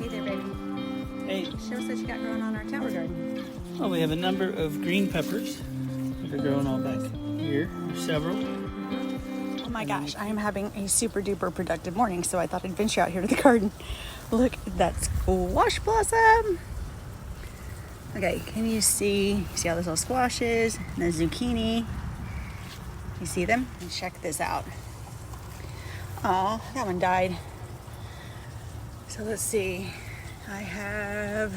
Hey there, baby. Hey. Show us what you got growing on our tower garden. Well, we have a number of green peppers that are growing all back here. There's several. Oh my gosh, I am having a super duper productive morning, so I thought I'd venture out here to the garden. Look at that squash blossom. Okay, can you see all those little squashes and the zucchini? You see them? And check this out. Oh, that one died. So let's see. I have,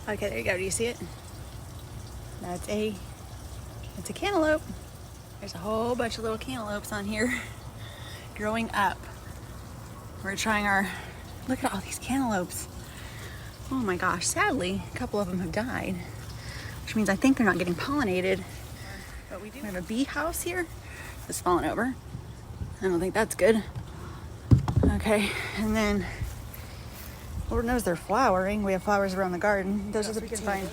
okay, there you go. Do you see it? It's a cantaloupe. There's a whole bunch of little cantaloupes on here growing up. We're trying look at all these cantaloupes. Oh my gosh, sadly, a couple of them have died, which means I think they're not getting pollinated. But we have a bee house here that's fallen over. I don't think that's good. Okay, and then Lord knows they're flowering. We have flowers around the garden. Those are the potatoes. Fine.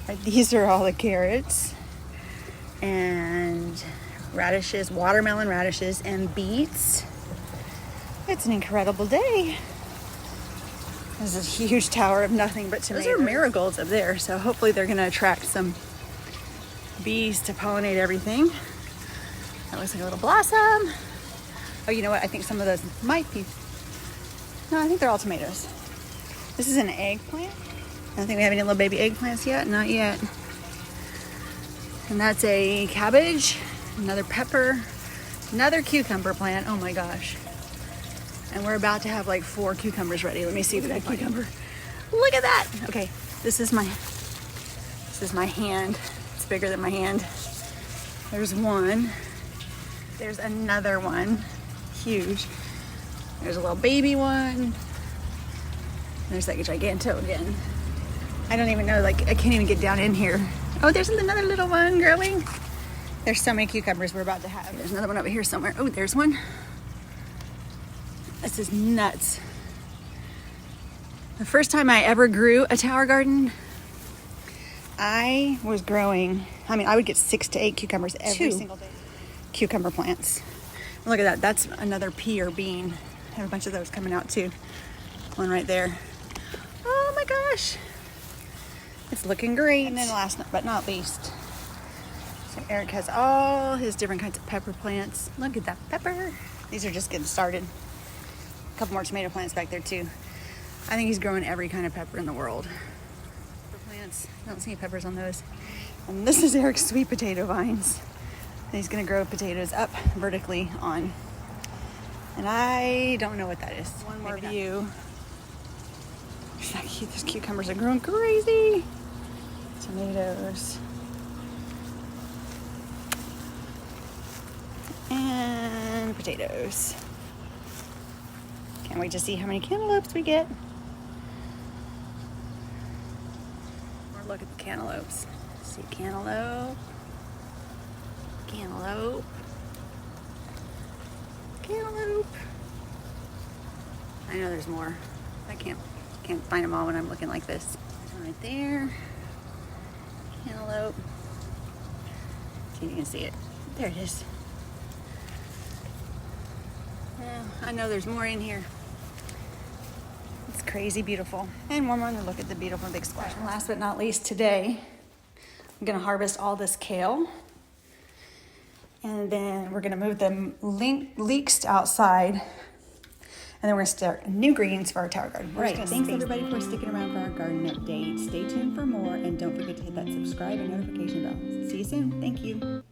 Right, these are all the carrots and radishes, watermelon radishes, and beets. It's an incredible day. There's this huge tower of nothing but tomatoes. Those are marigolds up there, so hopefully they're going to attract some bees to pollinate everything. That looks like a little blossom. Oh, you know what? I think some of those might be... No, I think they're all tomatoes. This is an eggplant. I don't think we have any little baby eggplants yet. Not yet. And that's a cabbage, another pepper, another cucumber plant. Oh my gosh. And we're about to have like 4 cucumbers ready. Let me see that cucumber. Look at that. Okay, this is my hand. It's bigger than my hand. There's one. There's another one. Huge. There's a little baby one. There's like a giganto again. I don't even know, like I can't even get down in here. Oh, there's another little one growing. There's so many cucumbers we're about to have. There's another one over here somewhere. Oh, there's one. This is nuts. The first time I ever grew a tower garden, I was growing, I would get 6 to 8 cucumbers every single day. Cucumber plants. Look at that. That's another pea or bean. I have a bunch of those coming out too. One right there. Oh my gosh. It's looking great. And then last but not least, so Eric has all his different kinds of pepper plants. Look at that pepper. These are just getting started. A couple more tomato plants back there too. I think he's growing every kind of pepper in the world. Pepper plants. I don't see any peppers on those. And this is Eric's sweet potato vines. And he's gonna grow potatoes up vertically on. And I don't know what that is. One more view. These cucumbers are growing crazy. Tomatoes. And potatoes. Can't wait to see how many cantaloupes we get. Or look at the cantaloupes. See cantaloupe. Cantaloupe. Cantaloupe. I know there's more. I can't find them all when I'm looking like this. Right there. Cantaloupe. See if you can see it. There it is. Yeah, I know there's more in here. It's crazy beautiful. And one more look at the beautiful big squash. And last but not least, today I'm gonna harvest all this kale. And then we're gonna move the leeks outside. And then we're gonna start new greens for our tower garden. Right. Thanks everybody for sticking around for our garden update. Stay tuned for more and don't forget to hit that subscribe and notification bell. See you soon. Thank you.